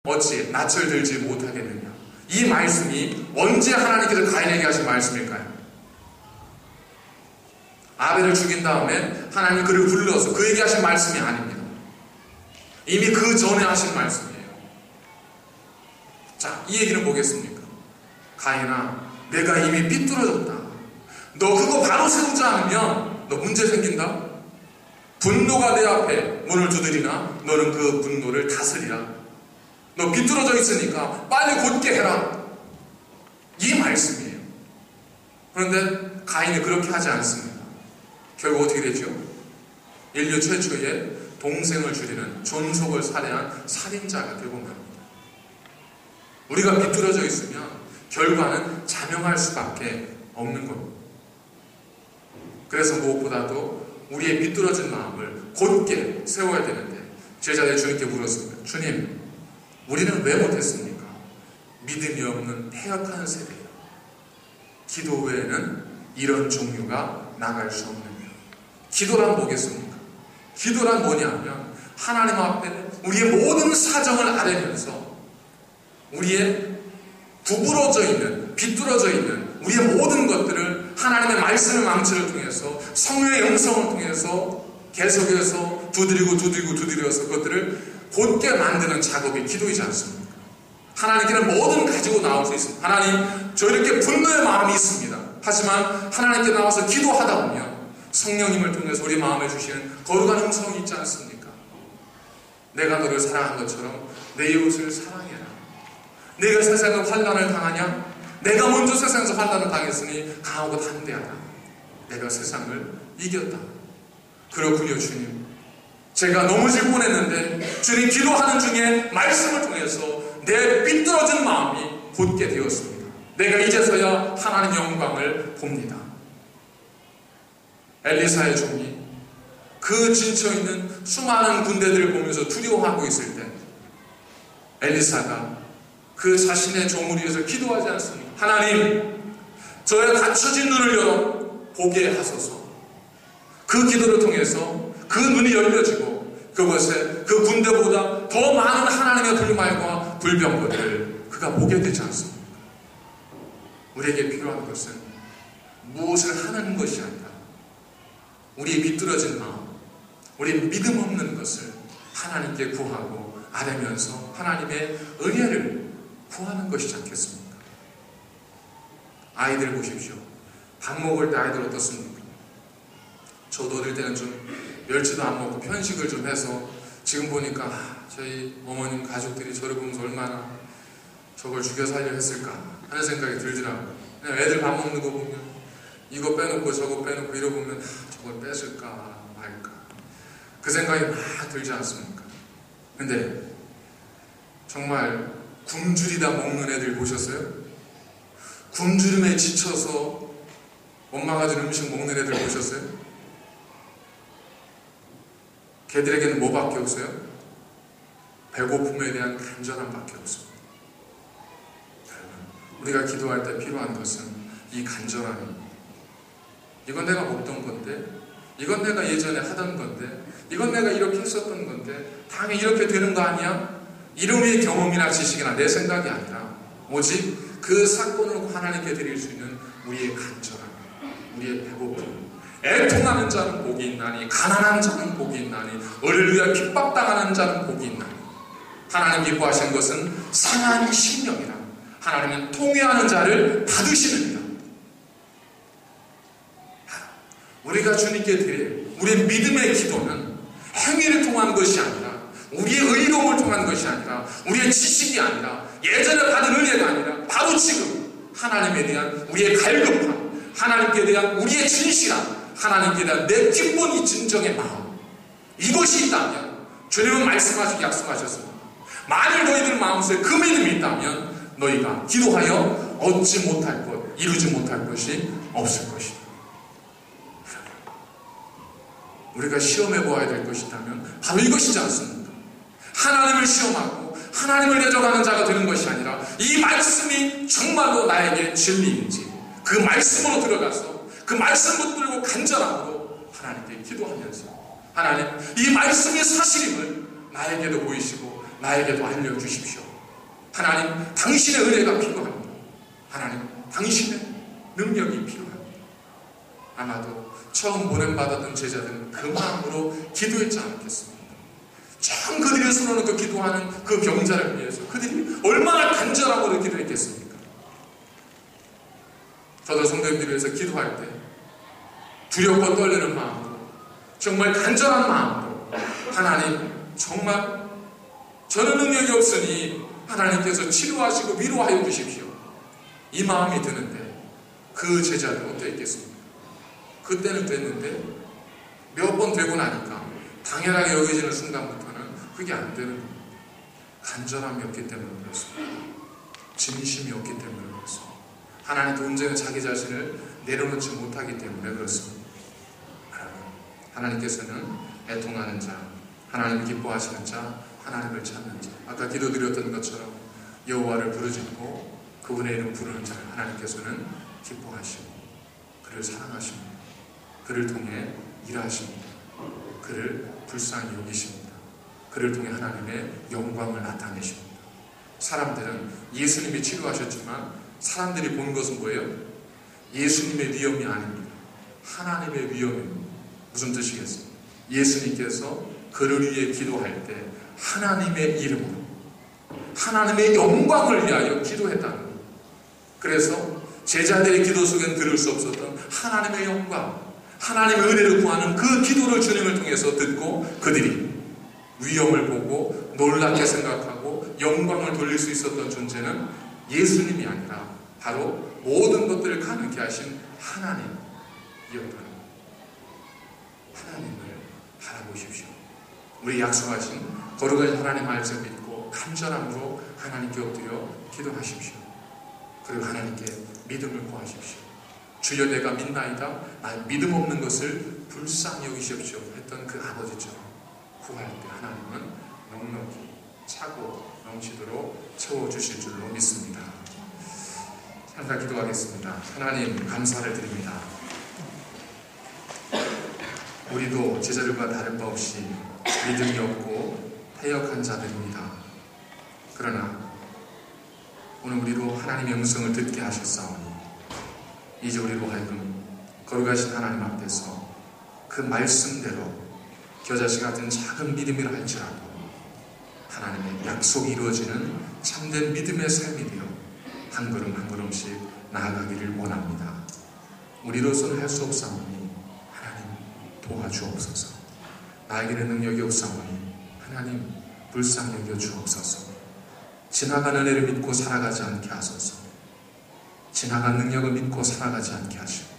어찌 낯을 들지 못하겠느냐. 이 말씀이 언제 하나님께서 가인에게 하신 말씀일까요? 아벨을 죽인 다음에 하나님 그를 불러서 그에게 하신 말씀이 아닙니다. 이미 그 전에 하신 말씀이에요. 자, 이 얘기는 뭐겠습니까? 가인아, 내가 이미 삐뚤어졌다. 너 그거 바로 세우지 않으면 너 문제 생긴다. 분노가 내 앞에 문을 두드리나 너는 그 분노를 다스리라. 너 삐뚤어져 있으니까 빨리 곧게 해라. 이 말씀이에요. 그런데 가인이 그렇게 하지 않습니다. 결국 어떻게 되죠? 인류 최초의 동생을 죽이는, 존속을 살해한 살인자가 되고 맙니다. 우리가 비뚤어져 있으면 결과는 자명할 수밖에 없는 겁니다. 그래서 무엇보다도 우리의 비뚤어진 마음을 곧게 세워야 되는데 제자들이 주님께 물었습니다. 주님, 우리는 왜 못했습니까? 믿음이 없는 폐역한 세대예요. 기도 외에는 이런 종류가 나갈 수 없는 거예요. 기도란 뭐겠습니까? 기도란 뭐냐면 하나님 앞에 우리의 모든 사정을 아뢰면서 우리의 구부러져 있는, 비뚤어져 있는 우리의 모든 것들을 하나님의 말씀의 망치를 통해서 성령의 영성을 통해서 계속해서 두드려서 그것들을 곧게 만드는 작업이 기도이지 않습니까? 하나님께는 뭐든 가지고 나올 수 있습니다. 하나님, 저 이렇게 분노의 마음이 있습니다. 하지만 하나님께 나와서 기도하다 보면 성령님을 통해서 우리 마음에 주시는 거룩한 음성이 있지 않습니까? 내가 너를 사랑한 것처럼 내 이웃을 사랑해라. 내가 세상에 환난을 당하냐? 내가 먼저 세상에서 환난을 당했으니 강하고 담대하라. 내가 세상을 이겼다. 그렇군요, 주님. 제가 넘어질 뻔했는데 주님 기도하는 중에 말씀을 통해서 내 삐뚤어진 마음이 곧게 되었습니다. 내가 이제서야 하나님 영광을 봅니다. 엘리사의 종이 그 진쳐있는 수많은 군대들을 보면서 두려워하고 있을 때 엘리사가 그 자신의 종을 위해서 기도하지 않습니까? 하나님, 저의 닫혀진 눈을 열어 보게 하소서. 그 기도를 통해서 그 눈이 열려지고 그것에 그 군대보다 더 많은 하나님의 불말과 불병거를 그가 보게 되지 않습니까? 우리에게 필요한 것은 무엇을 하는 것이 아니라 우리의 비뚤어진 마음, 우리의 믿음 없는 것을 하나님께 구하고 아뢰면서 하나님의 은혜를 구하는 것이지 않겠습니까? 아이들 보십시오. 밥 먹을 때 아이들 어떻습니까? 저도 어릴 때는 좀 멸치도 안 먹고 편식을 좀 해서 지금 보니까 저희 어머님 가족들이 저를 보면서 얼마나 저걸 죽여 살려 했을까 하는 생각이 들더라고요. 그냥 애들 밥 먹는 거 보면 이거 빼놓고 저거 빼놓고 이러보면 저걸 뺏을까 말까 그 생각이 막 들지 않습니까? 근데 정말 굶주리다 먹는 애들 보셨어요? 굶주림에 지쳐서 엄마가 준 음식 먹는 애들 보셨어요? 걔들에게는 뭐밖에 없어요? 배고픔에 대한 간절함밖에 없습니다. 우리가 기도할 때 필요한 것은 이 간절함입니다. 이건 내가 먹던 건데, 이건 내가 예전에 하던 건데, 이건 내가 이렇게 했었던 건데 다음에 이렇게 되는 거 아니야? 이름의 경험이나 지식이나 내 생각이 아니라 오직 그 사건으로 하나님께 드릴 수 있는 우리의 간절함, 우리의 배고픔. 애통하는 자는 복이 있나니 가난한 자는 복이 있나니 의를 위하여 핍박당하는 자는 복이 있나니. 하나님 기뻐하시는 것은 상한 심령이라. 하나님은 통회하는 자를 받으시느니라. 우리가 주님께 드릴 우리의 믿음의 기도는 행위를 통한 것이 아니라 우리의 의로움을 통한 것이 아니라 우리의 지식이 아니라 예전에 받은 은혜가 아니라 바로 지금 하나님에 대한 우리의 갈급함, 하나님께 대한 우리의 진실함, 하나님께 대한 내 기본이 진정의 마음, 이것이 있다면 주님은 말씀하시고 약속하셨습니다. 만일 너희들 마음속에 그 믿음이 있다면 너희가 기도하여 얻지 못할 것, 이루지 못할 것이 없을 것이다. 우리가 시험해 보아야 될 것이라면 바로 이것이지 않습니까? 하나님을 시험하고 하나님을 대적하는 자가 되는 것이 아니라 이 말씀이 정말로 나에게 진리인지 그 말씀으로 들어가서 그 말씀 붙들고 간절함으로 하나님께 기도하면서 하나님, 이 말씀의 사실임을 나에게도 보이시고 나에게도 알려주십시오. 하나님, 당신의 은혜가 필요합니다. 하나님, 당신의 능력이 필요합니다. 아마도 처음 보냄받았던 제자들은 그 마음으로 기도했지 않겠습니까? 처음 그들의 손으로 그 기도하는 그 병자를 위해서 그들이 얼마나 간절함으로 기도했겠습니까? 저도 성도님들을 위해서 기도할 때 두렵고 떨리는 마음으로, 정말 간절한 마음으로, 하나님, 정말 저는 능력이 없으니 하나님께서 치료하시고 위로하여 주십시오, 이 마음이 드는데 그 제자들은 어떠했겠습니까? 그때는 됐는데 몇 번 되고 나니까 당연하게 여겨지는 순간부터는 그게 안 되는 겁니다. 간절함이 없기 때문에 그렇습니다. 진심이 없기 때문에 그렇습니다. 하나님도 언제나 자기 자신을 내려놓지 못하기 때문에 그렇습니다. 하나님께서는 애통하는 자, 하나님을 기뻐하시는 자, 하나님을 찾는 자, 아까 기도드렸던 것처럼 여호와를 부르짖고 그분의 이름 부르는 자, 하나님께서는 기뻐하시고 그를 사랑하십니다. 그를 통해 일하십니다. 그를 불쌍히 여기십니다. 그를 통해 하나님의 영광을 나타내십니다. 사람들은 예수님이 치료하셨지만 사람들이 본 것은 뭐예요? 예수님의 위엄이 아닙니다. 하나님의 위엄입니다. 무슨 뜻이겠어요? 예수님께서 그를 위해 기도할 때 하나님의 이름으로, 하나님의 영광을 위하여 기도했다는 거예요. 그래서 제자들의 기도 속엔 들을 수 없었던 하나님의 영광, 하나님의 은혜를 구하는 그 기도를 주님을 통해서 듣고 그들이 위엄을 보고 놀랍게 생각하고 영광을 돌릴 수 있었던 존재는 예수님이 아니라 바로 모든 것들을 가능케 하신 하나님이었다는 거예요. 하나님을 바라보십시오. 우리 약속하신 거룩한 하나님 말씀 믿고 간절함으로 하나님께 엎드려 기도하십시오. 그리고 하나님께 믿음을 구하십시오. 주여 내가 믿나이다, 나의 믿음 없는 것을 불쌍히 여기십시오 했던 그 아버지처럼 구할 때 하나님은 넉넉히 차고 넘치도록 채워주실 줄로 믿습니다. 잠깐 기도하겠습니다. 하나님, 감사를 드립니다. 우리도 제자들과 다른 바 없이 믿음이 없고 패역한 자들입니다. 그러나 오늘 우리로 하나님의 음성을 듣게 하셨사오니 이제 우리로 하여금 거룩하신 하나님 앞에서 그 말씀대로 겨자씨 같은 작은 믿음이라 할지라도 하나님의 약속이 이루어지는 참된 믿음의 삶이 되어 한 걸음 한 걸음씩 나아가기를 원합니다. 우리로서는 할 수 없사오니 하나님 도와주옵소서. 나에게는 능력이 없사오니 하나님 불쌍히 여겨 주옵소서. 지나가는 은혜를 믿고 살아가지 않게 하소서. 지나간 능력을 믿고 살아가지 않게 하시고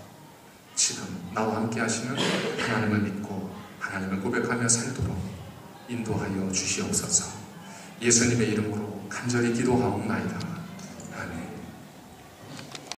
지금 나와 함께 하시는 하나님을 믿고 하나님을 고백하며 살도록 인도하여 주시옵소서. 예수님의 이름으로 간절히 기도하옵나이다.